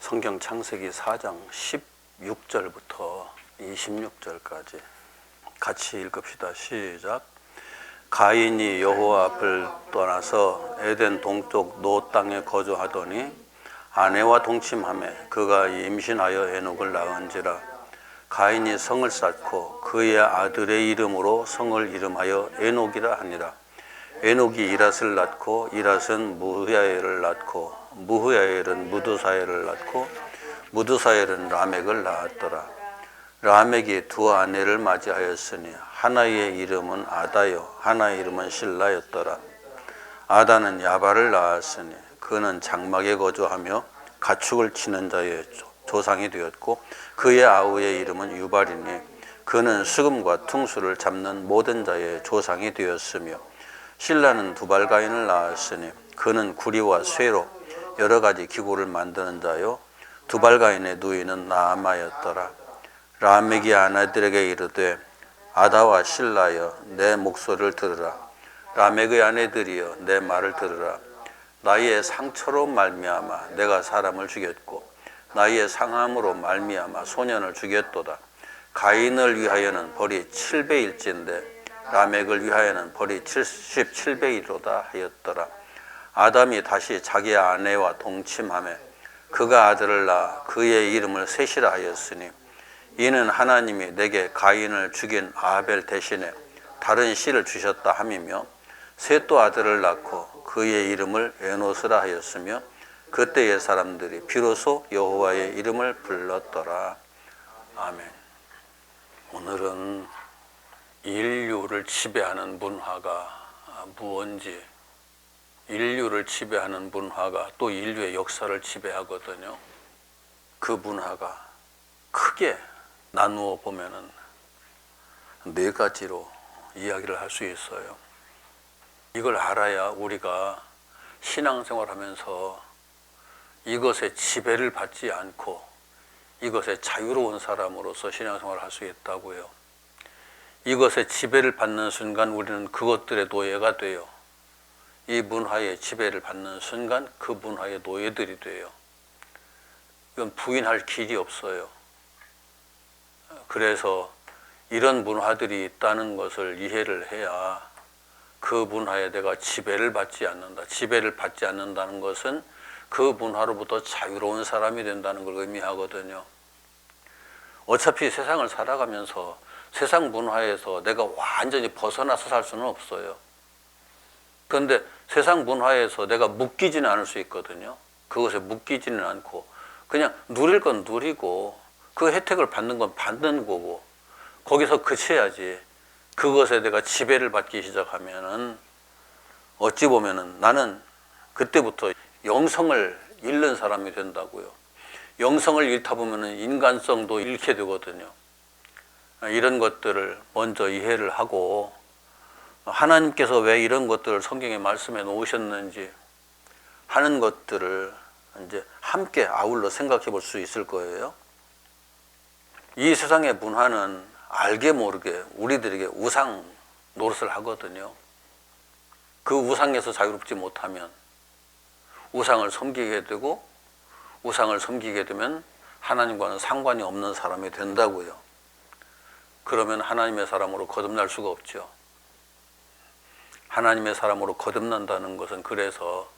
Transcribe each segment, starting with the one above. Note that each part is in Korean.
성경 창세기 4장 16절부터 26절까지 같이 읽읍시다. 시작. 가인이 여호와 앞을 떠나서 에덴 동쪽 노 땅에 거주하더니 아내와 동침하매 그가 임신하여 에녹을 낳은지라. 가인이 성을 쌓고 그의 아들의 이름으로 성을 이름하여 에녹이라 하니라. 에녹이 이랏을 낳고 이랏은 무후야엘을 낳고 무후야엘은 무두사엘을 낳고 무두사엘은 라멕을 낳았더라. 라멕이 두 아내를 맞이하였으니 하나의 이름은 아다요 하나의 이름은 실라였더라. 아다는 야발을 낳았으니 그는 장막에 거주하며 가축을 치는 자의 조상이 되었고 그의 아우의 이름은 유발이니 그는 수금과 퉁수를 잡는 모든 자의 조상이 되었으며 실라는 두발가인을 낳았으니 그는 구리와 쇠로 여러 가지 기구를 만드는 자요 두발가인의 누이는 나아마였더라. 라멕이 아내들에게 이르되 아다와 실라여 내 목소리를 들으라. 라멕의 아내들이여 내 말을 들으라. 나의 상처로 말미암아 내가 사람을 죽였고 나의 상함으로 말미암아 소년을 죽였도다. 가인을 위하여는 벌이 7배일진데 라멕을 위하여는 벌이 77배이로다 하였더라. 아담이 다시 자기 아내와 동침하며 그가 아들을 낳아 그의 이름을 셋이라 하였으니 이는 하나님이 내게 가인을 죽인 아벨 대신에 다른 씨를 주셨다 함이며 셋도 아들을 낳고 그의 이름을 에노스라 하였으며 그때의 사람들이 비로소 여호와의 이름을 불렀더라. 아멘. 오늘은 인류를 지배하는 문화가 무언지, 인류를 지배하는 문화가 또 인류의 역사를 지배하거든요. 그 문화가 크게 나누어 보면은 네 가지로 이야기를 할 수 있어요. 이걸 알아야 우리가 신앙생활하면서 이것의 지배를 받지 않고 이것의 자유로운 사람으로서 신앙생활을 할 수 있다고요. 이것의 지배를 받는 순간 우리는 그것들의 노예가 돼요. 이 문화의 지배를 받는 순간 그 문화의 노예들이 돼요. 이건 부인할 길이 없어요. 그래서 이런 문화들이 있다는 것을 이해를 해야 그 문화에 내가 지배를 받지 않는다. 지배를 받지 않는다는 것은 그 문화로부터 자유로운 사람이 된다는 걸 의미하거든요. 어차피 세상을 살아가면서 세상 문화에서 내가 완전히 벗어나서 살 수는 없어요. 그런데 세상 문화에서 내가 묶이지는 않을 수 있거든요. 그것에 묶이지는 않고 그냥 누릴 건 누리고 그 혜택을 받는 건 받는 거고 거기서 그쳐야지. 그것에 내가 지배를 받기 시작하면은 어찌 보면은 나는 그때부터 영성을 잃는 사람이 된다고요. 영성을 잃다 보면은 인간성도 잃게 되거든요. 이런 것들을 먼저 이해를 하고 하나님께서 왜 이런 것들을 성경에 말씀해 놓으셨는지 하는 것들을 이제 함께 아울러 생각해 볼 수 있을 거예요. 이 세상의 문화는 알게 모르게 우리들에게 우상 노릇을 하거든요. 그 우상에서 자유롭지 못하면 우상을 섬기게 되고 우상을 섬기게 되면 하나님과는 상관이 없는 사람이 된다고요. 그러면 하나님의 사람으로 거듭날 수가 없죠. 하나님의 사람으로 거듭난다는 것은 그래서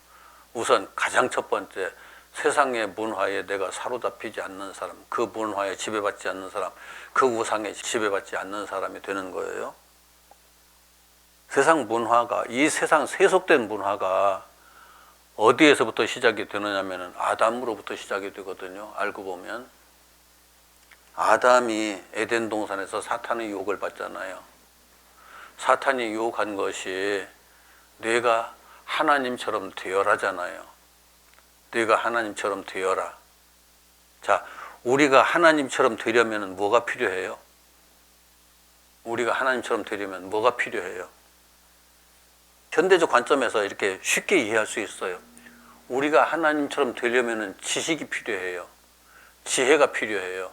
우선 가장 첫 번째 세상의 문화에 내가 사로잡히지 않는 사람, 그 문화에 지배받지 않는 사람, 그 우상에 지배받지 않는 사람이 되는 거예요. 세상 문화가, 이 세상 세속된 문화가 어디에서부터 시작이 되느냐면 아담으로부터 시작이 되거든요. 알고 보면 아담이 에덴 동산에서 사탄의 유혹을 받잖아요. 사탄이 유혹한 것이 네가 하나님처럼 되어라잖아요. 네가 하나님처럼 되어라. 자, 우리가 하나님처럼 되려면 뭐가 필요해요? 우리가 하나님처럼 되려면 뭐가 필요해요? 현대적 관점에서 이렇게 쉽게 이해할 수 있어요. 우리가 하나님처럼 되려면 지식이 필요해요. 지혜가 필요해요.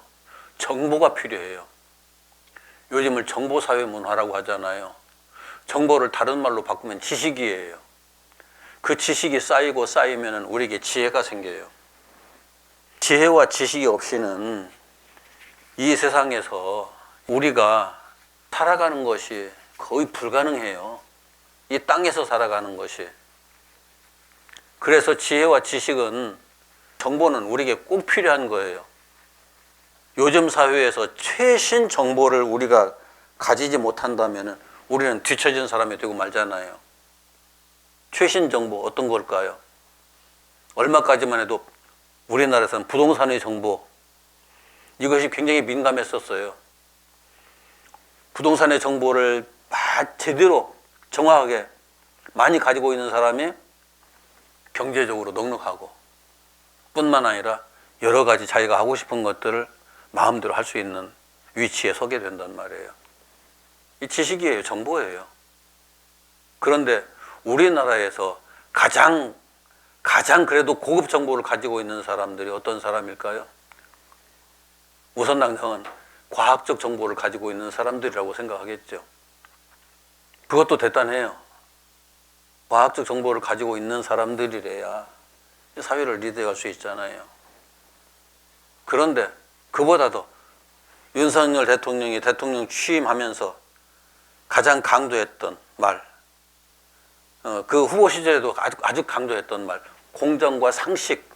정보가 필요해요. 요즘을 정보사회 문화라고 하잖아요. 정보를 다른 말로 바꾸면 지식이에요. 그 지식이 쌓이고 쌓이면 우리에게 지혜가 생겨요. 지혜와 지식이 없이는 이 세상에서 우리가 살아가는 것이 거의 불가능해요. 이 땅에서 살아가는 것이. 그래서 지혜와 지식은, 정보는 우리에게 꼭 필요한 거예요. 요즘 사회에서 최신 정보를 우리가 가지지 못한다면 우리는 뒤처진 사람이 되고 말잖아요. 최신 정보 어떤 걸까요? 얼마까지만 해도 우리나라에서는 부동산의 정보, 이것이 굉장히 민감했었어요. 부동산의 정보를 제대로 정확하게 많이 가지고 있는 사람이 경제적으로 넉넉하고 뿐만 아니라 여러 가지 자기가 하고 싶은 것들을 마음대로 할 수 있는 위치에 서게 된단 말이에요. 이 지식이에요. 정보예요. 그런데 우리나라에서 가장 그래도 고급 정보를 가지고 있는 사람들이 어떤 사람일까요? 우선 당장은 과학적 정보를 가지고 있는 사람들이라고 생각하겠죠. 그것도 대단해요. 과학적 정보를 가지고 있는 사람들이래야 사회를 리드할 수 있잖아요. 그런데 그보다도 윤석열 대통령이 대통령 취임하면서 가장 강조했던 말, 그 후보 시절에도 아주 강조했던 말, 공정과 상식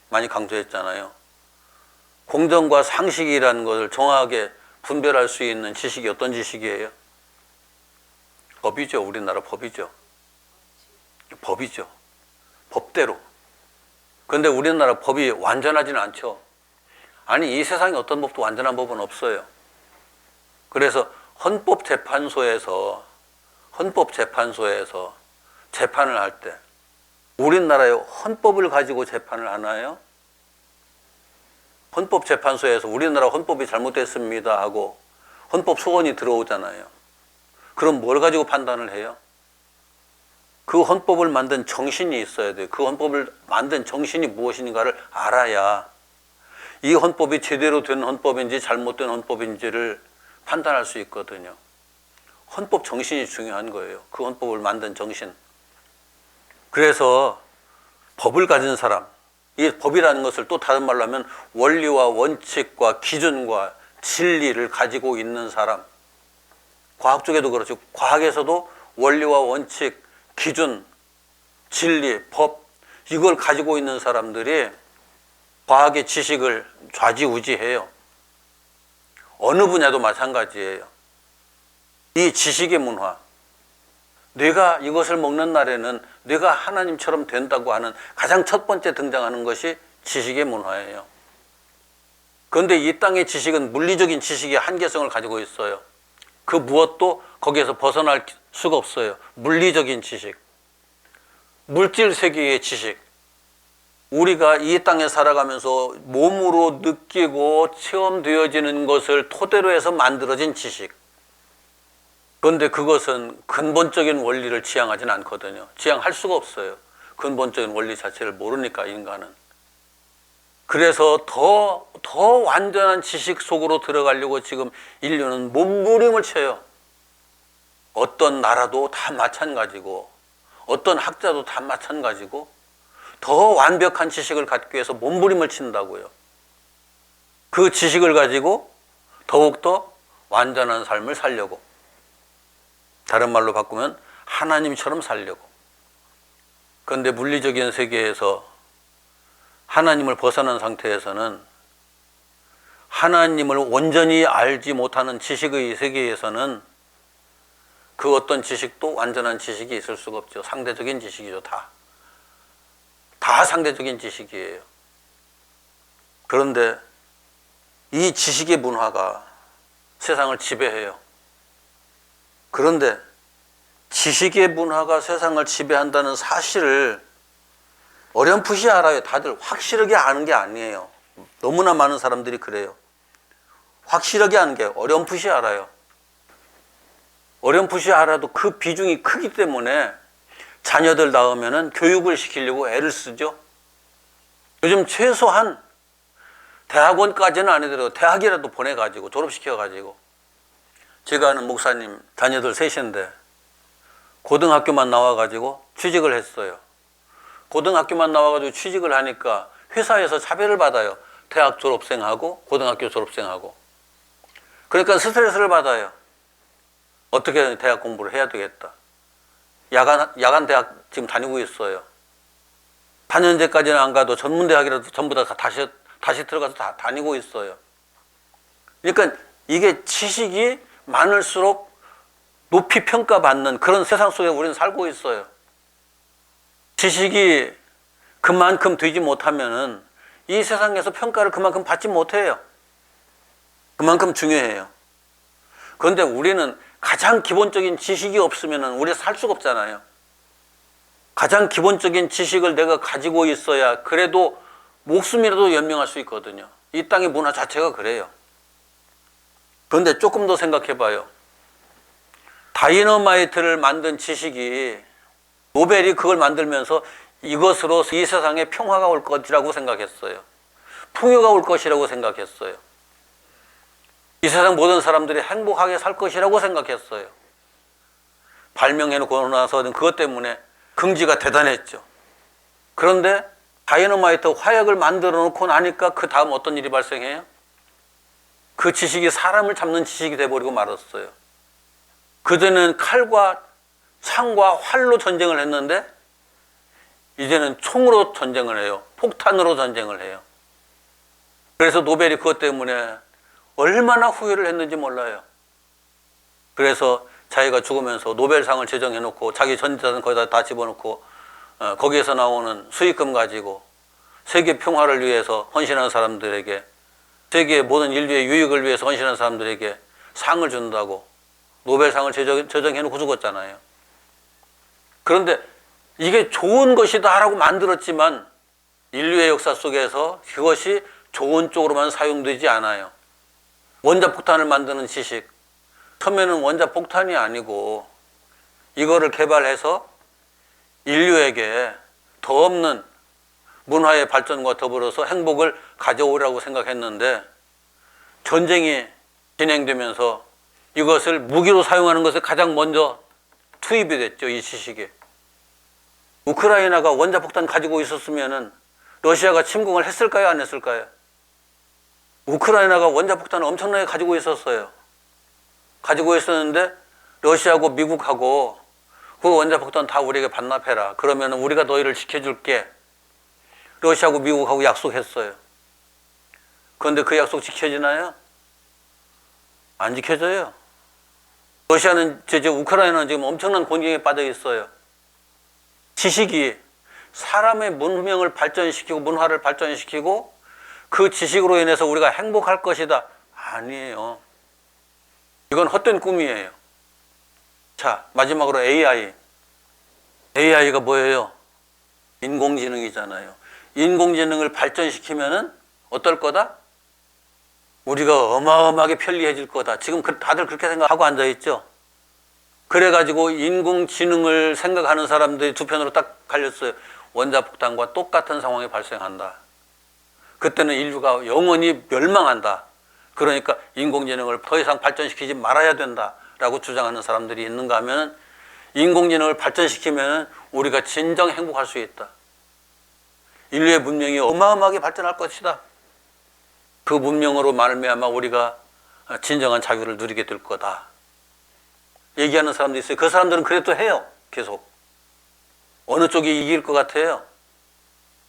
많이 강조했잖아요. 공정과 상식이라는 것을 정확하게 분별할 수 있는 지식이 어떤 지식이에요? 법이죠. 우리나라 법이죠. 법이죠. 법대로. 그런데 우리나라 법이 완전하지는 않죠. 아니, 이 세상에 어떤 법도 완전한 법은 없어요. 그래서 헌법재판소에서 재판을 할 때 우리나라의 헌법을 가지고 재판을 하나요? 헌법재판소에서 우리나라 헌법이 잘못됐습니다 하고 헌법 소원이 들어오잖아요. 그럼 뭘 가지고 판단을 해요? 그 헌법을 만든 정신이 있어야 돼요. 그 헌법을 만든 정신이 무엇인가를 알아야 이 헌법이 제대로 된 헌법인지 잘못된 헌법인지를 판단할 수 있거든요. 헌법 정신이 중요한 거예요. 그 헌법을 만든 정신. 그래서 법을 가진 사람, 이 법이라는 것을 또 다른 말로 하면 원리와 원칙과 기준과 진리를 가지고 있는 사람. 과학 쪽에도 그렇죠. 과학에서도 원리와 원칙, 기준, 진리, 법, 이걸 가지고 있는 사람들이 과학의 지식을 좌지우지해요. 어느 분야도 마찬가지예요. 이 지식의 문화, 뇌가 이것을 먹는 날에는 뇌가 하나님처럼 된다고 하는 가장 첫 번째 등장하는 것이 지식의 문화예요. 그런데 이 땅의 지식은 물리적인 지식의 한계성을 가지고 있어요. 그 무엇도 거기에서 벗어날 수가 없어요. 물리적인 지식, 물질 세계의 지식, 우리가 이 땅에 살아가면서 몸으로 느끼고 체험되어지는 것을 토대로 해서 만들어진 지식. 그런데 그것은 근본적인 원리를 지향하지는 않거든요. 지향할 수가 없어요. 근본적인 원리 자체를 모르니까 인간은. 그래서 더 완전한 지식 속으로 들어가려고 지금 인류는 몸부림을 쳐요. 어떤 나라도 다 마찬가지고 어떤 학자도 다 마찬가지고 더 완벽한 지식을 갖기 위해서 몸부림을 친다고요. 그 지식을 가지고 더욱더 완전한 삶을 살려고, 다른 말로 바꾸면 하나님처럼 살려고. 그런데 물리적인 세계에서 하나님을 벗어난 상태에서는, 하나님을 온전히 알지 못하는 지식의 세계에서는 그 어떤 지식도 완전한 지식이 있을 수가 없죠. 상대적인 지식이죠. 다 상대적인 지식이에요. 그런데 이 지식의 문화가 세상을 지배해요. 그런데 지식의 문화가 세상을 지배한다는 사실을 어렴풋이 알아요. 다들 확실하게 아는 게 아니에요. 너무나 많은 사람들이 그래요. 확실하게 아는 게 어렴풋이 알아요. 어렴풋이 알아도 그 비중이 크기 때문에 자녀들 낳으면은 교육을 시키려고 애를 쓰죠. 요즘 최소한 대학원까지는 아니더라도 대학이라도 보내가지고 졸업시켜가지고, 제가 아는 목사님 자녀들 셋인데 고등학교만 나와가지고 취직을 했어요. 고등학교만 나와가지고 취직을 하니까 회사에서 차별을 받아요. 대학 졸업생하고 고등학교 졸업생하고. 그러니까 스트레스를 받아요. 어떻게 대학 공부를 해야 되겠다. 야간 대학 지금 다니고 있어요. 4년제까지는 안 가도 전문대학이라도 전부 다 다시 들어가서 다 다니고 있어요. 그러니까 이게 지식이 많을수록 높이 평가받는 그런 세상 속에 우리는 살고 있어요. 지식이 그만큼 되지 못하면은 이 세상에서 평가를 그만큼 받지 못해요. 그만큼 중요해요. 그런데 우리는 가장 기본적인 지식이 없으면은 우리가 살 수가 없잖아요. 가장 기본적인 지식을 내가 가지고 있어야 그래도 목숨이라도 연명할 수 있거든요. 이 땅의 문화 자체가 그래요. 그런데 조금 더 생각해 봐요. 다이너마이트를 만든 지식이 노벨이 그걸 만들면서 이것으로 이 세상에 평화가 올 것이라고 생각했어요. 풍요가 올 것이라고 생각했어요. 이 세상 모든 사람들이 행복하게 살 것이라고 생각했어요. 발명해놓고 나서는 그것 때문에 긍지가 대단했죠. 그런데 다이너마이트 화약을 만들어 놓고 나니까 그 다음 어떤 일이 발생해요? 그 지식이 사람을 잡는 지식이 돼버리고 말았어요. 그전에는 칼과 창과 활로 전쟁을 했는데 이제는 총으로 전쟁을 해요. 폭탄으로 전쟁을 해요. 그래서 노벨이 그것 때문에 얼마나 후회를 했는지 몰라요. 그래서 자기가 죽으면서 노벨상을 제정해놓고 자기 전재산 거기다 다 집어넣고 거기에서 나오는 수익금 가지고 세계 평화를 위해서 헌신한 사람들에게, 세계 모든 인류의 유익을 위해서 헌신한 사람들에게 상을 준다고 노벨상을 제정해놓고 죽었잖아요. 그런데 이게 좋은 것이다 라고 만들었지만 인류의 역사 속에서 그것이 좋은 쪽으로만 사용되지 않아요. 원자폭탄을 만드는 지식, 처음에는 원자폭탄이 아니고 이거를 개발해서 인류에게 더 없는 문화의 발전과 더불어서 행복을 가져오라고 생각했는데 전쟁이 진행되면서 이것을 무기로 사용하는 것에 가장 먼저 투입이 됐죠. 이 지식이. 우크라이나가 원자폭탄 가지고 있었으면은 러시아가 침공을 했을까요? 안 했을까요? 우크라이나가 원자폭탄을 엄청나게 가지고 있었어요. 가지고 있었는데 러시아하고 미국하고 그 원자폭탄 다 우리에게 반납해라. 그러면 우리가 너희를 지켜줄게. 러시아하고 미국하고 약속했어요. 그런데 그 약속 지켜지나요? 안 지켜져요. 러시아는 우크라이나는 지금 엄청난 곤경에 빠져 있어요. 지식이 사람의 문명을 발전시키고 문화를 발전시키고 그 지식으로 인해서 우리가 행복할 것이다. 아니에요. 이건 헛된 꿈이에요. 자, 마지막으로 AI. AI가 뭐예요? 인공지능이잖아요. 인공지능을 발전시키면은 어떨 거다? 우리가 어마어마하게 편리해질 거다. 지금 다들 그렇게 생각하고 앉아있죠? 그래가지고 인공지능을 생각하는 사람들이 두 편으로 딱 갈렸어요. 원자폭탄과 똑같은 상황이 발생한다. 그때는 인류가 영원히 멸망한다. 그러니까 인공지능을 더 이상 발전시키지 말아야 된다라고 주장하는 사람들이 있는가 하면 인공지능을 발전시키면 우리가 진정 행복할 수 있다. 인류의 문명이 어마어마하게 발전할 것이다. 그 문명으로 말미암아 우리가 진정한 자유를 누리게 될 거다. 얘기하는 사람도 있어요. 그 사람들은 그래도 해요. 계속. 어느 쪽이 이길 것 같아요?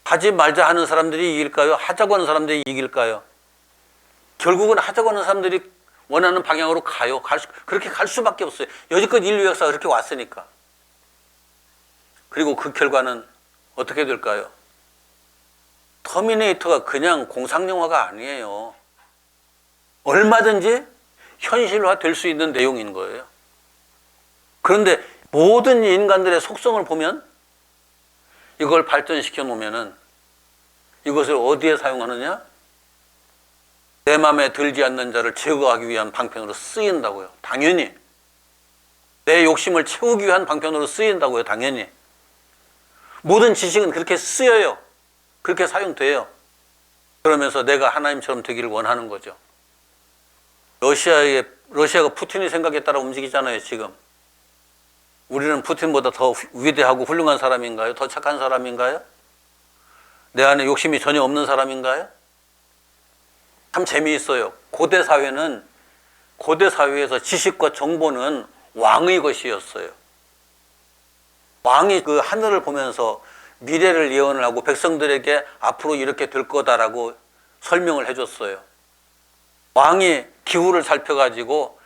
하지 말자 하는 사람들이 이길까요? 하자고 하는 사람들이 이길까요? 결국은 하자고 하는 사람들이 원하는 방향으로 가요. 그렇게 갈 수밖에 없어요. 여지껏 인류 역사가 그렇게 왔으니까. 그리고 그 결과는 어떻게 될까요? 터미네이터가 그냥 공상영화가 아니에요. 얼마든지 현실화 될 수 있는 내용인 거예요. 그런데 모든 인간들의 속성을 보면 이걸 발전시켜 놓으면은 이것을 어디에 사용하느냐? 내 마음에 들지 않는 자를 제거하기 위한 방편으로 쓰인다고요. 당연히. 내 욕심을 채우기 위한 방편으로 쓰인다고요. 당연히. 모든 지식은 그렇게 쓰여요. 그렇게 사용돼요. 그러면서 내가 하나님처럼 되기를 원하는 거죠. 러시아가 푸틴의 생각에 따라 움직이잖아요, 지금. 우리는 푸틴보다 더 위대하고 훌륭한 사람인가요? 더 착한 사람인가요? 내 안에 욕심이 전혀 없는 사람인가요? 참 재미있어요. 고대 사회에서 지식과 정보는 왕의 것이었어요. 왕이 그 하늘을 보면서 미래를 예언을 하고 백성들에게 앞으로 이렇게 될 거다라고 설명을 해줬어요. 왕이 기후를 살펴가지고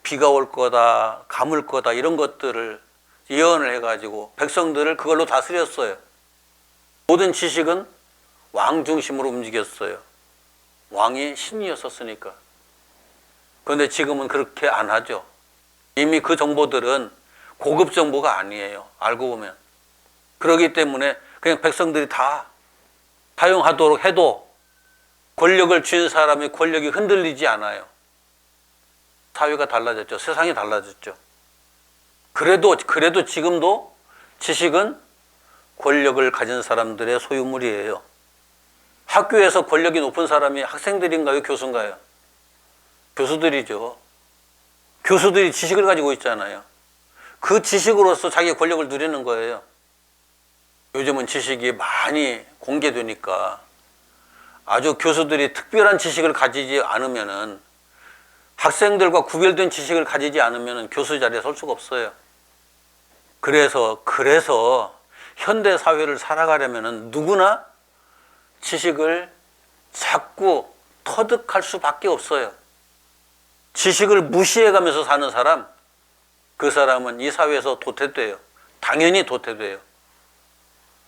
비가 올 거다, 가물 거다 이런 것들을 예언을 해가지고 백성들을 그걸로 다스렸어요. 모든 지식은 왕 중심으로 움직였어요. 왕이 신이었었으니까. 그런데 지금은 그렇게 안 하죠. 이미 그 정보들은 고급 정보가 아니에요. 알고 보면. 그렇기 때문에 그냥 백성들이 다 사용하도록 해도 권력을 쥔 사람의 권력이 흔들리지 않아요. 사회가 달라졌죠. 세상이 달라졌죠. 그래도 지금도 지식은 권력을 가진 사람들의 소유물이에요. 학교에서 권력이 높은 사람이 학생들인가요? 교수인가요? 교수들이죠. 교수들이 지식을 가지고 있잖아요. 그 지식으로서 자기의 권력을 누리는 거예요. 요즘은 지식이 많이 공개되니까 아주 교수들이 특별한 지식을 가지지 않으면은 학생들과 구별된 지식을 가지지 않으면은 교수 자리에 설 수가 없어요. 그래서 현대 사회를 살아가려면은 누구나 지식을 자꾸 터득할 수밖에 없어요. 지식을 무시해가면서 사는 사람, 그 사람은 이 사회에서 도태돼요. 당연히 도태돼요.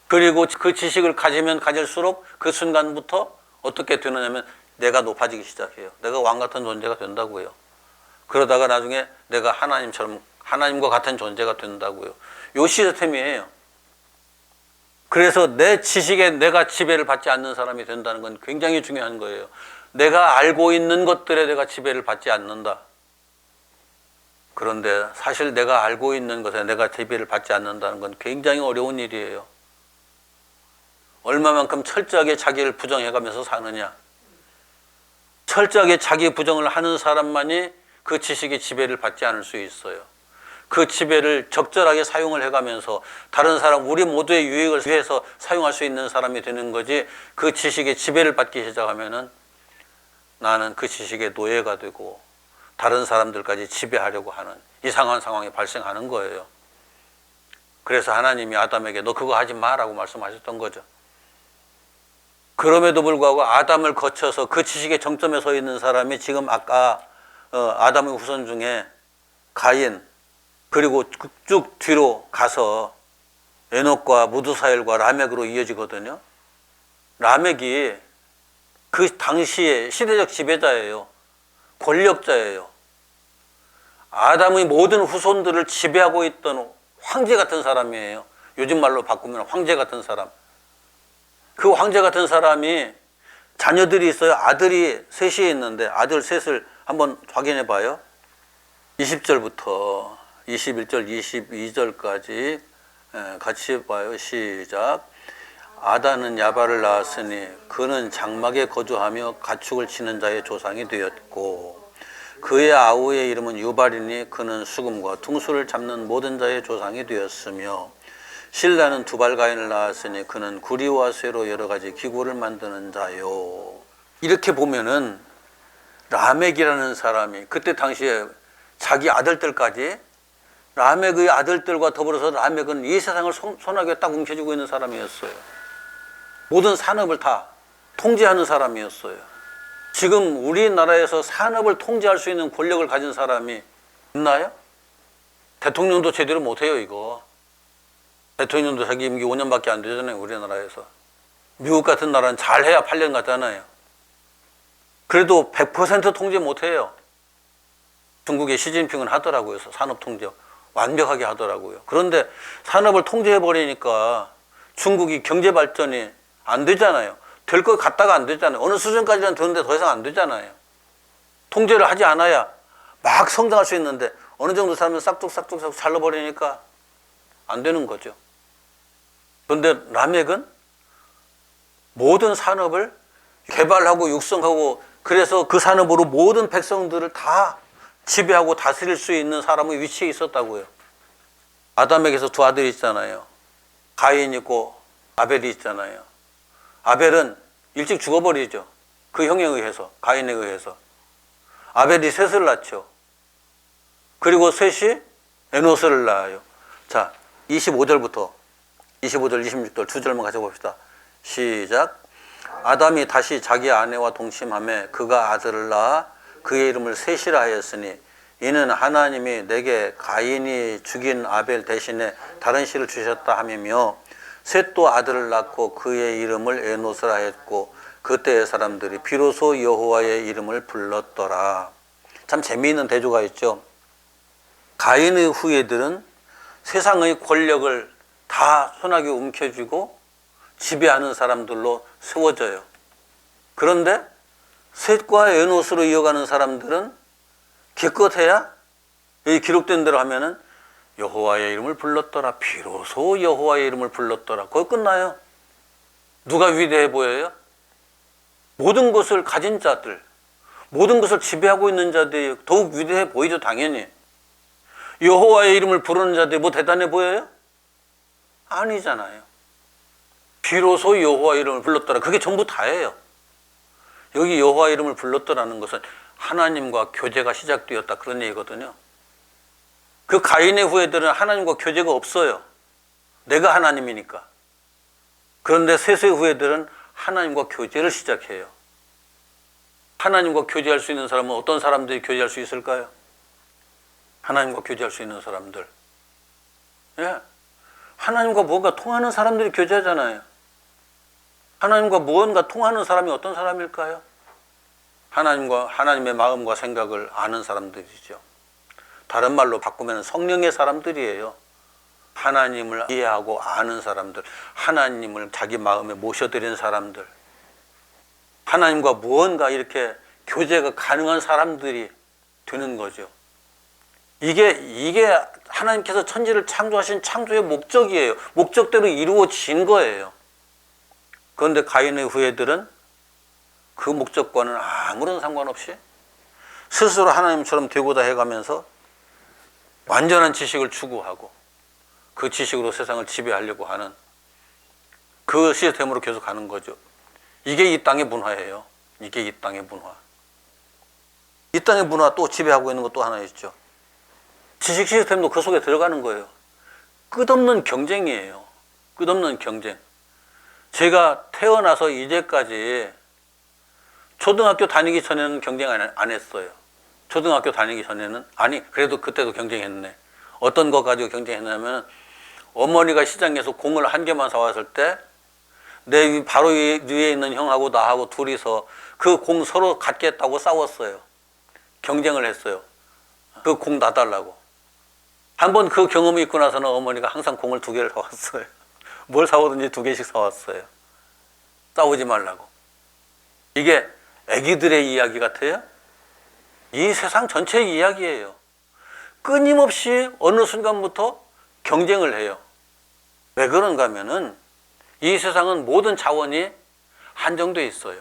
그리고 그 지식을 가지면 가질수록 그 순간부터 어떻게 되느냐면 내가 높아지기 시작해요. 내가 왕 같은 존재가 된다고요. 그러다가 나중에 내가 하나님과 같은 존재가 된다고요. 요 시스템이에요. 그래서 내 지식에 내가 지배를 받지 않는 사람이 된다는 건 굉장히 중요한 거예요. 내가 알고 있는 것들에 내가 지배를 받지 않는다. 그런데 사실 내가 알고 있는 것에 내가 지배를 받지 않는다는 건 굉장히 어려운 일이에요. 얼마만큼 철저하게 자기를 부정해가면서 사느냐. 철저하게 자기 부정을 하는 사람만이 그 지식의 지배를 받지 않을 수 있어요. 그 지배를 적절하게 사용을 해가면서 다른 사람, 우리 모두의 유익을 위해서 사용할 수 있는 사람이 되는 거지, 그 지식의 지배를 받기 시작하면은 나는 그 지식의 노예가 되고 다른 사람들까지 지배하려고 하는 이상한 상황이 발생하는 거예요. 그래서 하나님이 아담에게 너 그거 하지 마라고 말씀하셨던 거죠. 그럼에도 불구하고 아담을 거쳐서 그 지식의 정점에 서 있는 사람이 지금 아까 아담의 후손 중에 가인, 그리고 쭉 뒤로 가서 에녹과 무드사엘과 라멕으로 이어지거든요. 라멕이 그 당시의 시대적 지배자예요. 권력자예요. 아담의 모든 후손들을 지배하고 있던 황제 같은 사람이에요. 요즘 말로 바꾸면 황제 같은 사람. 그 황제 같은 사람이 자녀들이 있어요. 아들이 셋이 있는데 아들 셋을 한번 확인해 봐요. 20절부터 21절, 22절까지 같이 봐요. 시작. 아다는 야발을 낳았으니 그는 장막에 거주하며 가축을 치는 자의 조상이 되었고, 그의 아우의 이름은 유발이니 그는 수금과 퉁수를 잡는 모든 자의 조상이 되었으며, 실라는 두발가인을 낳았으니 그는 구리와 쇠로 여러 가지 기구를 만드는 자요. 이렇게 보면은 라멕이라는 사람이 그때 당시에 자기 아들들까지, 라멕의 아들들과 더불어서 라멕은 이 세상을 손아귀에 딱 움켜쥐고 있는 사람이었어요. 모든 산업을 다 통제하는 사람이었어요. 지금 우리나라에서 산업을 통제할 수 있는 권력을 가진 사람이 있나요? 대통령도 제대로 못해요. 이거 대통령도 자기 임기 5년밖에 안 되잖아요. 우리나라에서. 미국 같은 나라는 잘해야 8년 가잖아요. 그래도 100% 통제 못해요. 중국의 시진핑은 하더라고요. 산업 통제 완벽하게 하더라고요. 그런데 산업을 통제해버리니까 중국이 경제 발전이 안 되잖아요. 될 것 같다가 안 되잖아요. 어느 수준까지는 되는데 더 이상 안 되잖아요. 통제를 하지 않아야 막 성장할 수 있는데 어느 정도 살면 싹둑싹둑 잘라버리니까 안 되는 거죠. 그런데 라멕은 모든 산업을 개발하고 육성하고, 그래서 그 산업으로 모든 백성들을 다 지배하고 다스릴 수 있는 사람의 위치에 있었다고요. 아담에게서 두 아들이 있잖아요. 가인 있고 아벨이 있잖아요. 아벨은 일찍 죽어버리죠. 그 형에 의해서, 가인에 의해서. 아벨이 셋을 낳죠. 그리고 셋이 에노스를 낳아요. 자, 25절, 26절 두 절만 가져봅시다. 시작. 아담이 다시 자기 아내와 동침하며 그가 아들을 낳아 그의 이름을 셋이라 하였으니 이는 하나님이 내게 가인이 죽인 아벨 대신에 다른 씨를 주셨다 함이며 셋도 아들을 낳고 그의 이름을 에노스라 했고 그때의 사람들이 비로소 여호와의 이름을 불렀더라. 참 재미있는 대조가 있죠. 가인의 후예들은 세상의 권력을 다 손아귀 움켜쥐고 지배하는 사람들로 세워져요. 그런데 셋과 에노스로 이어가는 사람들은 기껏해야 여기 기록된 대로 하면은 여호와의 이름을 불렀더라. 비로소 여호와의 이름을 불렀더라. 거기 끝나요. 누가 위대해 보여요? 모든 것을 가진 자들, 모든 것을 지배하고 있는 자들이 더욱 위대해 보이죠. 당연히. 여호와의 이름을 부르는 자들이 뭐 대단해 보여요? 아니잖아요. 비로소 여호와의 이름을 불렀더라. 그게 전부 다예요. 여기 여호와의 이름을 불렀더라는 것은 하나님과 교제가 시작되었다, 그런 얘기거든요. 그 가인의 후예들은 하나님과 교제가 없어요. 내가 하나님이니까. 그런데 셋의 후예들은 하나님과 교제를 시작해요. 하나님과 교제할 수 있는 사람은 어떤 사람들이 교제할 수 있을까요? 하나님과 교제할 수 있는 사람들. 예. 하나님과 무언가 통하는 사람들이 교제하잖아요. 하나님과 무언가 통하는 사람이 어떤 사람일까요? 하나님의 마음과 생각을 아는 사람들이죠. 다른 말로 바꾸면 성령의 사람들이에요. 하나님을 이해하고 아는 사람들, 하나님을 자기 마음에 모셔드린 사람들, 하나님과 무언가 이렇게 교제가 가능한 사람들이 되는 거죠. 이게 하나님께서 천지를 창조하신 창조의 목적이에요. 목적대로 이루어진 거예요. 그런데 가인의 후예들은 그 목적과는 아무런 상관없이 스스로 하나님처럼 되고자 해가면서 완전한 지식을 추구하고 그 지식으로 세상을 지배하려고 하는 그 시스템으로 계속 가는 거죠. 이게 이 땅의 문화예요. 이게 이 땅의 문화. 이 땅의 문화 또 지배하고 있는 것도 하나 있죠. 지식 시스템도 그 속에 들어가는 거예요. 끝없는 경쟁이에요. 끝없는 경쟁. 제가 태어나서 이제까지 초등학교 다니기 전에는 경쟁 안 했어요. 초등학교 다니기 전에는 그래도 그때도 경쟁했네. 어떤 거 가지고 경쟁했냐면 어머니가 시장에서 공을 한 개만 사왔을 때 내 바로 위에 있는 형하고 나하고 둘이서 그 공 서로 갖겠다고 싸웠어요. 경쟁을 했어요. 그 공 놔달라고. 한번 그 경험이 있고 나서는 어머니가 항상 공을 2개를 사왔어요. 뭘 사오든지 2개씩 사왔어요. 싸우지 말라고. 이게 애기들의 이야기 같아요? 이 세상 전체의 이야기예요. 끊임없이 어느 순간부터 경쟁을 해요. 왜 그런가 하면은 이 세상은 모든 자원이 한정되어 있어요.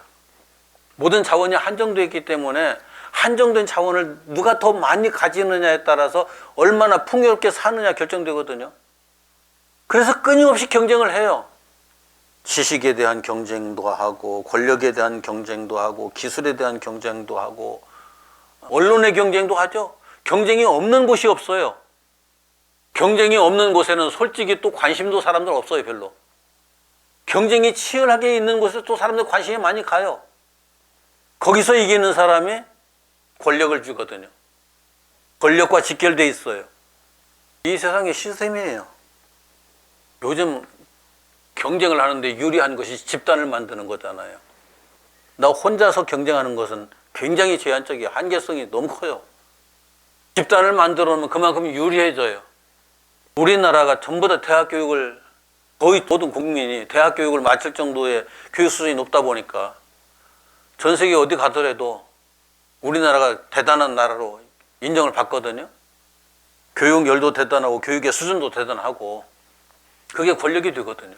모든 자원이 한정되어 있기 때문에 한정된 자원을 누가 더 많이 가지느냐에 따라서 얼마나 풍요롭게 사느냐 결정되거든요. 그래서 끊임없이 경쟁을 해요. 지식에 대한 경쟁도 하고 권력에 대한 경쟁도 하고 기술에 대한 경쟁도 하고 언론의 경쟁도 하죠. 경쟁이 없는 곳이 없어요. 경쟁이 없는 곳에는 솔직히 또 관심도 사람들 없어요. 별로. 경쟁이 치열하게 있는 곳에 또 사람들 관심이 많이 가요. 거기서 이기는 사람이 권력을 주거든요. 권력과 직결돼 있어요. 이 세상의 시스템이에요. 요즘 경쟁을 하는데 유리한 것이 집단을 만드는 거잖아요. 나 혼자서 경쟁하는 것은 굉장히 제한적이에요. 한계성이 너무 커요. 집단을 만들어 놓으면 그만큼 유리해져요. 우리나라가 전부 다 대학 교육을 거의 모든 국민이 대학 교육을 마칠 정도의 교육 수준이 높다 보니까 전 세계 어디 가더라도 우리나라가 대단한 나라로 인정을 받거든요. 교육열도 대단하고 교육의 수준도 대단하고 그게 권력이 되거든요.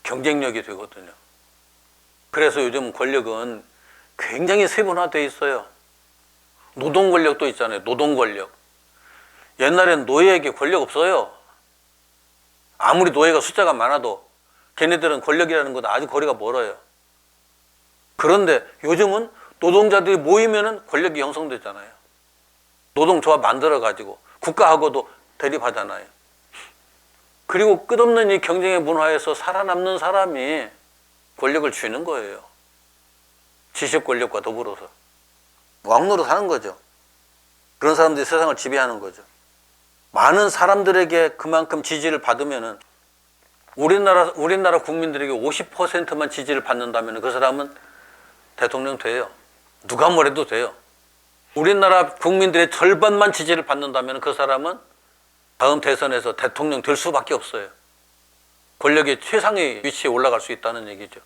경쟁력이 되거든요. 그래서 요즘 권력은 굉장히 세분화되어 있어요. 노동 권력도 있잖아요. 노동 권력. 옛날엔 노예에게 권력 없어요. 아무리 노예가 숫자가 많아도 걔네들은 권력이라는 것도 아주 거리가 멀어요. 그런데 요즘은 노동자들이 모이면은 권력이 형성되잖아요. 노동조합 만들어가지고 국가하고도 대립하잖아요. 그리고 끝없는 이 경쟁의 문화에서 살아남는 사람이 권력을 쥐는 거예요. 지식 권력과 더불어서. 왕노릇 하는 거죠. 그런 사람들이 세상을 지배하는 거죠. 많은 사람들에게 그만큼 지지를 받으면은 우리나라 국민들에게 50%만 지지를 받는다면 그 사람은 대통령 돼요. 누가 뭐래도 돼요. 우리나라 국민들의 절반만 지지를 받는다면 그 사람은 다음 대선에서 대통령 될 수밖에 없어요. 권력의 최상의 위치에 올라갈 수 있다는 얘기죠.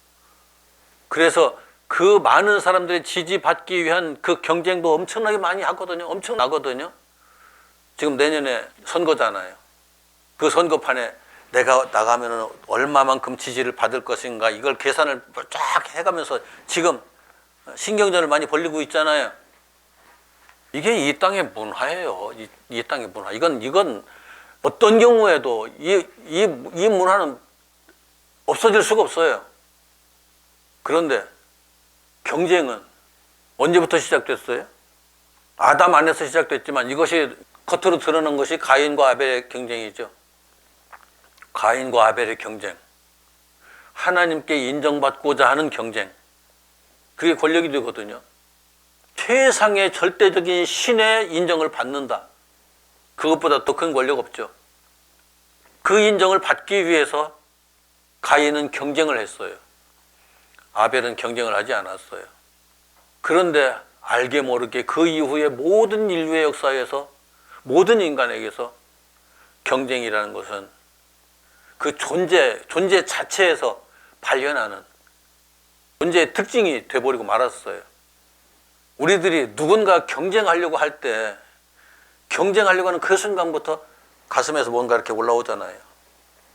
그래서 그 많은 사람들의 지지받기 위한 그 경쟁도 엄청나게 많이 하거든요. 엄청나거든요. 지금 내년에 선거잖아요. 그 선거판에 내가 나가면 얼마만큼 지지를 받을 것인가 이걸 계산을 쫙 해가면서 지금 신경전을 많이 벌이고 있잖아요. 이게 이 땅의 문화예요. 이 땅의 문화. 이건 어떤 경우에도 이 문화는 없어질 수가 없어요. 그런데 경쟁은 언제부터 시작됐어요? 아담 안에서 시작됐지만 이것이 겉으로 드러난 것이 가인과 아벨의 경쟁이죠. 가인과 아벨의 경쟁. 하나님께 인정받고자 하는 경쟁. 그게 권력이 되거든요. 최상의 절대적인 신의 인정을 받는다. 그것보다 더 큰 권력 없죠. 그 인정을 받기 위해서 가인은 경쟁을 했어요. 아벨은 경쟁을 하지 않았어요. 그런데 알게 모르게 그 이후에 모든 인류의 역사에서 모든 인간에게서 경쟁이라는 것은 그 존재 자체에서 발현하는 존재의 특징이 돼버리고 말았어요. 우리들이 누군가 경쟁하려고 할 때 경쟁하려고 하는 그 순간부터 가슴에서 뭔가 이렇게 올라오잖아요.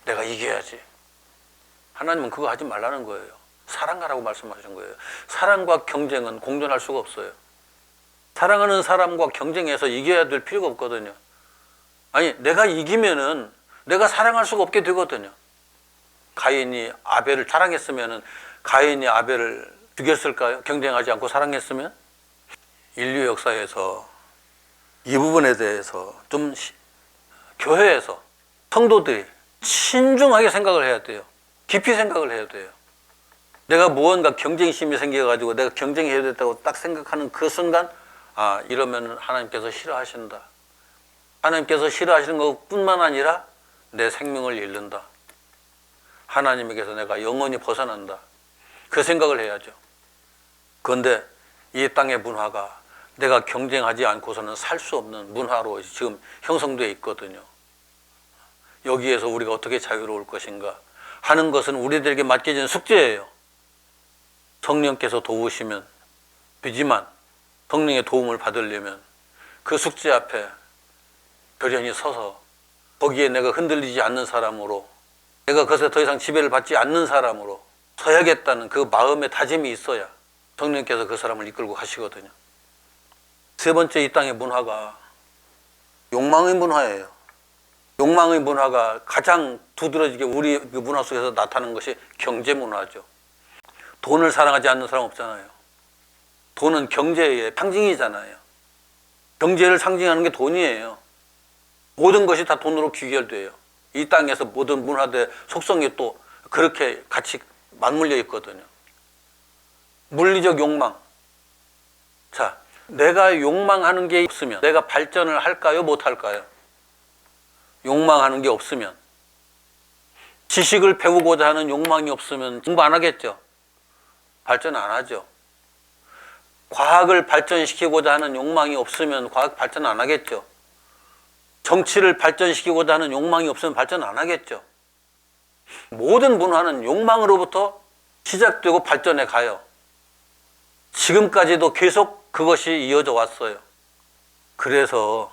내가 이겨야지. 하나님은 그거 하지 말라는 거예요. 사랑하라고 말씀하신 거예요. 사랑과 경쟁은 공존할 수가 없어요. 사랑하는 사람과 경쟁해서 이겨야 될 필요가 없거든요. 아니, 내가 이기면은 내가 사랑할 수가 없게 되거든요. 가인이 아벨을 사랑했으면은 가인이 아벨을 죽였을까요? 경쟁하지 않고 사랑했으면? 인류 역사에서 이 부분에 대해서 좀 교회에서 성도들이 신중하게 생각을 해야 돼요. 깊이 생각을 해야 돼요. 내가 무언가 경쟁심이 생겨가지고 내가 경쟁해야 된다고 딱 생각하는 그 순간, 아, 이러면 하나님께서 싫어하신다. 하나님께서 싫어하시는 것뿐만 아니라 내 생명을 잃는다. 하나님에게서 내가 영원히 벗어난다. 그 생각을 해야죠. 그런데 이 땅의 문화가 내가 경쟁하지 않고서는 살 수 없는 문화로 지금 형성되어 있거든요. 여기에서 우리가 어떻게 자유로울 것인가 하는 것은 우리들에게 맡겨진 숙제예요. 성령께서 도우시면 되지만 성령의 도움을 받으려면 그 숙제 앞에 결연히 서서 거기에 내가 흔들리지 않는 사람으로, 내가 그것에 더 이상 지배를 받지 않는 사람으로 서야겠다는 그 마음의 다짐이 있어야 성령께서 그 사람을 이끌고 가시거든요. 세 번째, 이 땅의 문화가 욕망의 문화예요. 욕망의 문화가 가장 두드러지게 우리 그 문화 속에서 나타나는 것이 경제 문화죠. 돈을 사랑하지 않는 사람 없잖아요. 돈은 경제의 상징이잖아요. 경제를 상징하는 게 돈이에요. 모든 것이 다 돈으로 귀결돼요. 이 땅에서 모든 문화들의 속성이 또 그렇게 같이 맞물려 있거든요. 물리적 욕망. 자, 내가 욕망하는 게 없으면 내가 발전을 할까요? 못 할까요? 욕망하는 게 없으면, 지식을 배우고자 하는 욕망이 없으면 공부 안 하겠죠. 발전 안 하죠. 과학을 발전시키고자 하는 욕망이 없으면 과학 발전 안 하겠죠. 정치를 발전시키고자 하는 욕망이 없으면 발전 안 하겠죠. 모든 문화는 욕망으로부터 시작되고 발전해 가요. 지금까지도 계속 그것이 이어져 왔어요. 그래서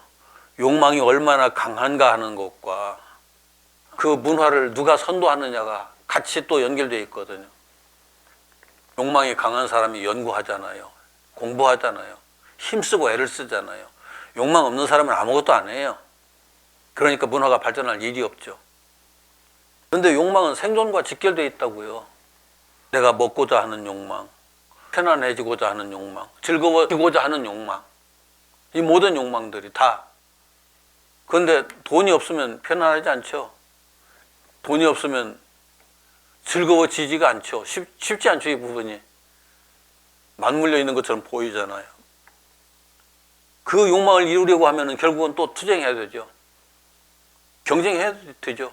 욕망이 얼마나 강한가 하는 것과 그 문화를 누가 선도하느냐가 같이 또 연결되어 있거든요. 욕망이 강한 사람이 연구하잖아요. 공부하잖아요. 힘쓰고 애를 쓰잖아요. 욕망 없는 사람은 아무것도 안 해요. 그러니까 문화가 발전할 일이 없죠. 그런데 욕망은 생존과 직결되어 있다고요. 내가 먹고자 하는 욕망, 편안해지고자 하는 욕망, 즐거워지고자 하는 욕망, 이 모든 욕망들이 다. 그런데 돈이 없으면 편안하지 않죠. 돈이 없으면 즐거워지지가 않죠. 쉽지 않죠, 이 부분이. 맞물려 있는 것처럼 보이잖아요. 그 욕망을 이루려고 하면 결국은 또 투쟁해야 되죠. 경쟁해야 되죠.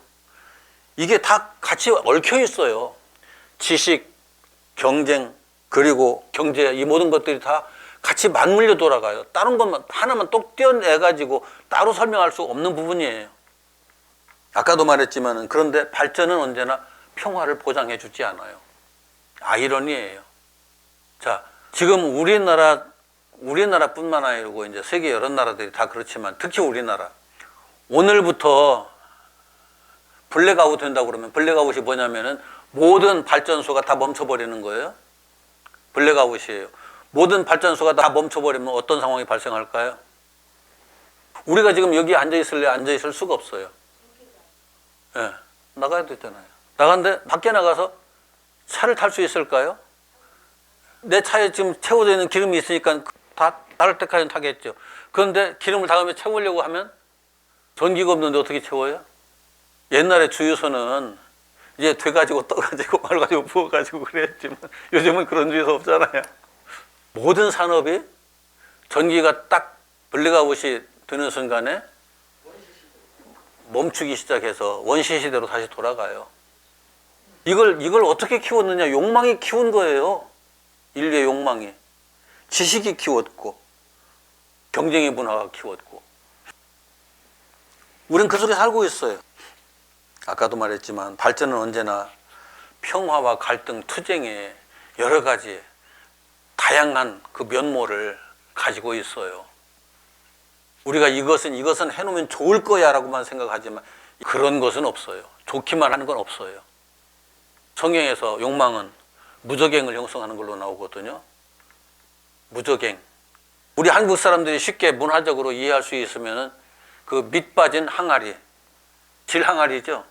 이게 다 같이 얽혀 있어요. 지식, 경쟁, 그리고 경제, 이 모든 것들이 다 같이 맞물려 돌아가요. 다른 것만 하나만 똑 떼어내가지고 따로 설명할 수 없는 부분이에요. 아까도 말했지만 그런데 발전은 언제나 평화를 보장해 주지 않아요. 아이러니예요. 자, 지금 우리나라뿐만 아니고 이제 세계 여러 나라들이 다 그렇지만 특히 우리나라, 오늘부터 블랙아웃 된다고 그러면 블랙아웃이 뭐냐면은 모든 발전소가 다 멈춰버리는 거예요. 블랙아웃이에요. 모든 발전소가 다 멈춰버리면 어떤 상황이 발생할까요? 우리가 지금 여기 앉아있을래? 앉아있을 수가 없어요. 예, 나가야 되잖아요. 나갔는데 밖에 나가서 차를 탈 수 있을까요? 내 차에 지금 채워져 있는 기름이 있으니까 다 다를 때까지는 타겠죠. 그런데 기름을 다음에 채우려고 하면 전기가 없는데 어떻게 채워요? 옛날에 주유소는 이제 돼가지고 떠가지고 말가지고 부어가지고 그랬지만 요즘은 그런 주유소 없잖아요. 모든 산업이 전기가 딱 블랙아웃이 되는 순간에 멈추기 시작해서 원시 시대로 다시 돌아가요. 이걸 어떻게 키웠느냐? 욕망이 키운 거예요. 인류의 욕망이. 지식이 키웠고 경쟁의 문화가 키웠고. 우린 그 속에 살고 있어요. 아까도 말했지만 발전은 언제나 평화와 갈등, 투쟁의 여러 가지 다양한 그 면모를 가지고 있어요. 우리가 이것은 해놓으면 좋을 거야 라고만 생각하지만 그런 것은 없어요. 좋기만 하는 건 없어요. 성경에서 욕망은 무적행을 형성하는 걸로 나오거든요. 무적행. 우리 한국 사람들이 쉽게 문화적으로 이해할 수 있으면 그 밑 빠진 항아리, 질항아리죠.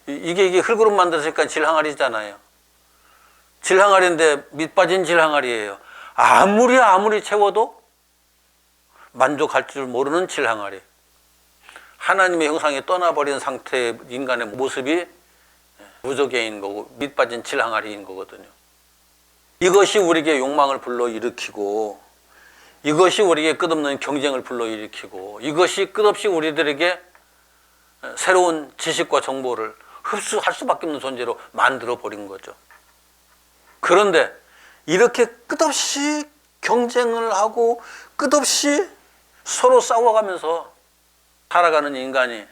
이게 흙으로 만들었으니까 질항아리잖아요. 질항아리인데 밑 빠진 질항아리예요. 아무리 채워도 만족할 줄 모르는 질항아리. 하나님의 형상이 떠나버린 상태의 인간의 모습이 무적행인 거고 밑 빠진 질항아리인 거거든요. 이것이 우리에게 욕망을 불러일으키고 이것이 우리에게 끝없는 경쟁을 불러일으키고 이것이 끝없이 우리들에게 새로운 지식과 정보를 흡수할 수밖에 없는 존재로 만들어버린 거죠. 그런데 이렇게 끝없이 경쟁을 하고 끝없이 서로 싸워가면서 살아가는 인간이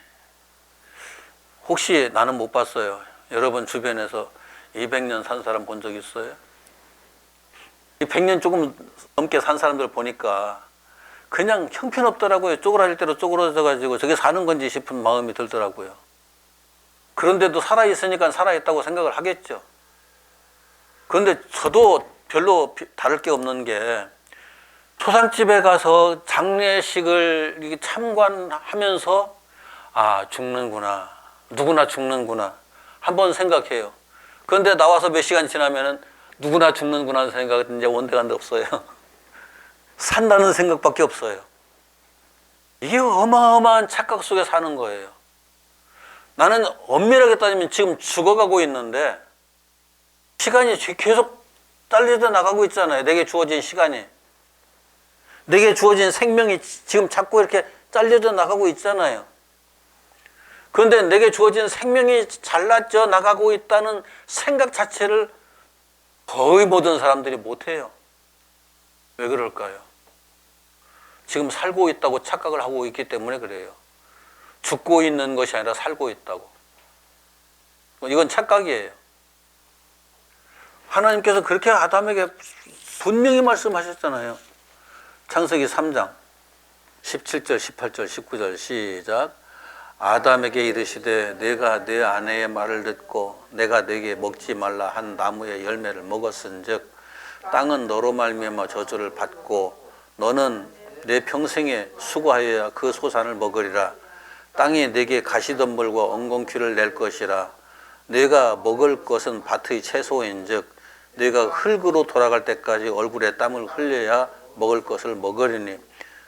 혹시 나는 못 봤어요. 여러분 주변에서 200년 산 사람 본 적 있어요? 100년 조금 넘게 산 사람들 보니까 그냥 형편없더라고요. 쪼그라질 대로 쪼그라져가지고 저게 사는 건지 싶은 마음이 들더라고요. 그런데도 살아있으니까 살아있다고 생각을 하겠죠. 그런데 저도 별로 다를 게 없는 게 초상집에 가서 장례식을 이렇게 참관하면서 아, 죽는구나. 누구나 죽는구나. 한번 생각해요. 그런데 나와서 몇 시간 지나면은 누구나 죽는구나 하는 생각은 이제 온데간데 없어요. 산다는 생각밖에 없어요. 이게 어마어마한 착각 속에 사는 거예요. 나는 엄밀하게 따지면 지금 죽어가고 있는데 시간이 계속 딸려져 나가고 있잖아요. 내게 주어진 시간이. 내게 주어진 생명이 지금 자꾸 이렇게 잘려져 나가고 있잖아요. 그런데 내게 주어진 생명이 잘라져 나가고 있다는 생각 자체를 거의 모든 사람들이 못해요. 왜 그럴까요? 지금 살고 있다고 착각을 하고 있기 때문에 그래요. 죽고 있는 것이 아니라 살고 있다고. 이건 착각이에요. 하나님께서 그렇게 아담에게 분명히 말씀하셨잖아요. 창세기 3장 17절, 18절, 19절 시작. 아담에게 이르시되 내가 내 아내의 말을 듣고 내가 내게 먹지 말라 한 나무의 열매를 먹었은즉 땅은 너로 말미암아 저주를 받고 너는 내 평생에 수고하여야 그 소산을 먹으리라. 땅이 내게 가시덤불과 엉겅퀴를 낼 것이라. 내가 먹을 것은 밭의 채소인즉 내가 흙으로 돌아갈 때까지 얼굴에 땀을 흘려야 먹을 것을 먹으리니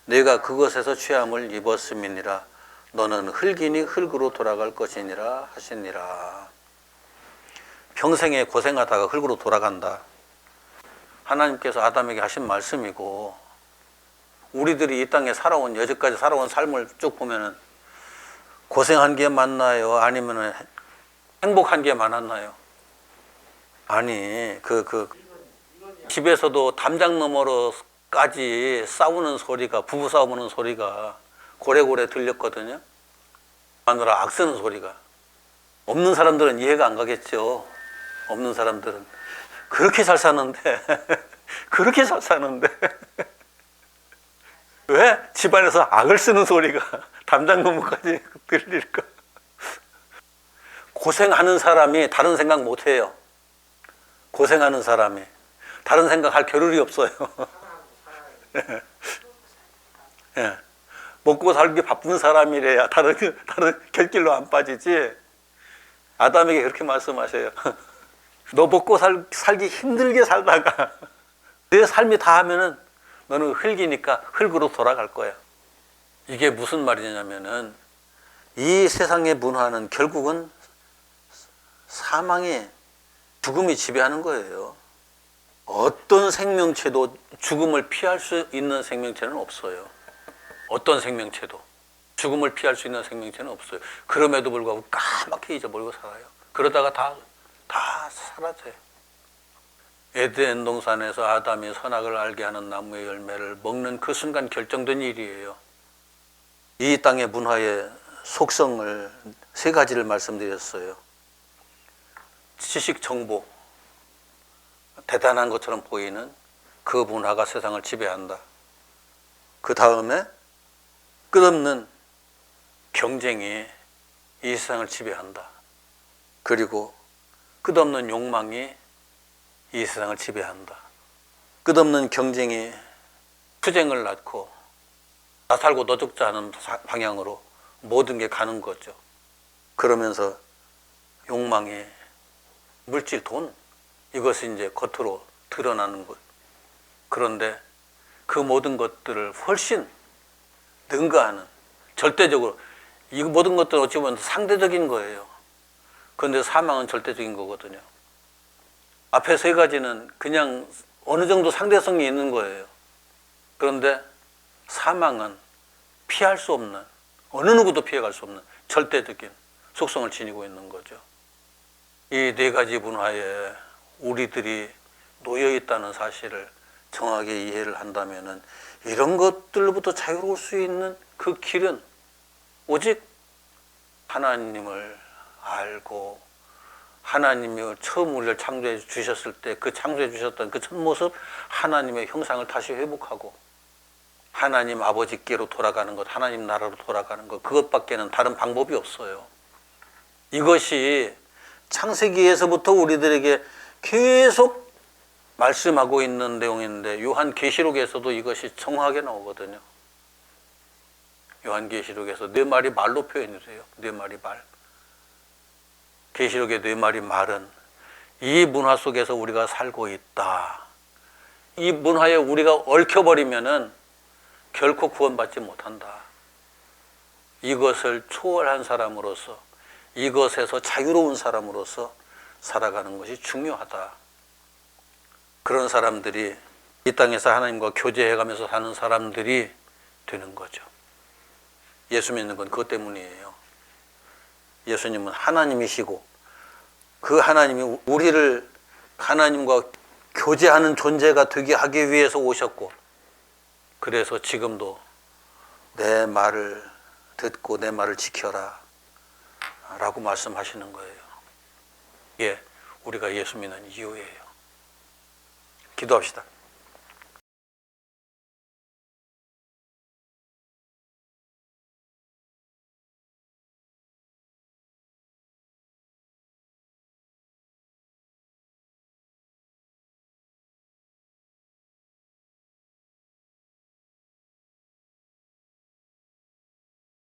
내가 그것에서 취함을 입었음이니라. 너는 흙이니 흙으로 돌아갈 것이니라 하시니라. 평생에 고생하다가 흙으로 돌아간다. 하나님께서 아담에게 하신 말씀이고, 우리들이 이 땅에 살아온, 여지까지 살아온 삶을 쭉 보면은 고생한 게 맞나요? 아니면 행복한 게 많았나요? 아니, 집에서도 담장 너머로까지 싸우는 소리가, 부부 싸우는 소리가 고래고래 들렸거든요. 마누라 악쓰는 소리가. 없는 사람들은 이해가 안 가겠죠. 없는 사람들은. 그렇게 잘 사는데, 그렇게 잘 사는데. 왜 집안에서 악을 쓰는 소리가 담장 너머까지 들릴까? 고생하는 사람이 다른 생각 못 해요. 고생하는 사람이. 다른 생각할 겨를이 없어요. 예. 먹고 살기 바쁜 사람이래야 다른 결길로 안 빠지지. 아담에게 그렇게 말씀하셔요. 너 먹고 살기 힘들게 살다가 내 삶이 다 하면은 너는 흙이니까 흙으로 돌아갈 거야. 이게 무슨 말이냐면은 이 세상의 문화는 결국은 사망의 죽음이 지배하는 거예요. 어떤 생명체도 죽음을 피할 수 있는 생명체는 없어요. 어떤 생명체도 죽음을 피할 수 있는 생명체는 없어요. 그럼에도 불구하고 까맣게 잊어버리고 살아요. 그러다가 다 사라져요. 에덴 동산에서 아담이 선악을 알게 하는 나무의 열매를 먹는 그 순간 결정된 일이에요. 이 땅의 문화의 속성을 세 가지를 말씀드렸어요. 지식, 정보, 대단한 것처럼 보이는 그 문화가 세상을 지배한다. 그 다음에 끝없는 경쟁이 이 세상을 지배한다. 그리고 끝없는 욕망이 이 세상을 지배한다. 끝없는 경쟁이 투쟁을 낳고 나 살고 너 죽자 하는 방향으로 모든 게 가는 거죠. 그러면서 욕망이 물질, 돈, 이것이 이제 겉으로 드러나는 것. 그런데 그 모든 것들을 훨씬 능가하는, 절대적으로, 이 모든 것들은 어찌 보면 상대적인 거예요. 그런데 사망은 절대적인 거거든요. 앞에 세 가지는 그냥 어느 정도 상대성이 있는 거예요. 그런데 사망은 피할 수 없는, 어느 누구도 피해갈 수 없는 절대적인 속성을 지니고 있는 거죠. 이 네 가지 문화에 우리들이 놓여 있다는 사실을 정확하게 이해를 한다면은 이런 것들로부터 자유로울 수 있는 그 길은 오직 하나님을 알고, 하나님이 처음 우리를 창조해 주셨을 때 그 창조해 주셨던 그 첫 모습, 하나님의 형상을 다시 회복하고 하나님 아버지께로 돌아가는 것, 하나님 나라로 돌아가는 것, 그것밖에는 다른 방법이 없어요. 이것이 창세기에서부터 우리들에게 계속 말씀하고 있는 내용인데, 요한계시록에서도 이것이 정확하게 나오거든요. 요한계시록에서 네 마리 말로 표현이 돼요. 네 마리 말. 계시록의 네 마리 말은 이 문화 속에서 우리가 살고 있다. 이 문화에 우리가 얽혀버리면은 결코 구원받지 못한다. 이것을 초월한 사람으로서, 이것에서 자유로운 사람으로서 살아가는 것이 중요하다. 그런 사람들이 이 땅에서 하나님과 교제해가면서 사는 사람들이 되는 거죠. 예수 믿는 건 그것 때문이에요. 예수님은 하나님이시고 그 하나님이 우리를 하나님과 교제하는 존재가 되게 하기 위해서 오셨고, 그래서 지금도 내 말을 듣고 내 말을 지켜라 라고 말씀하시는 거예요. 예, 우리가 예수 믿는 이유예요. 기도합시다.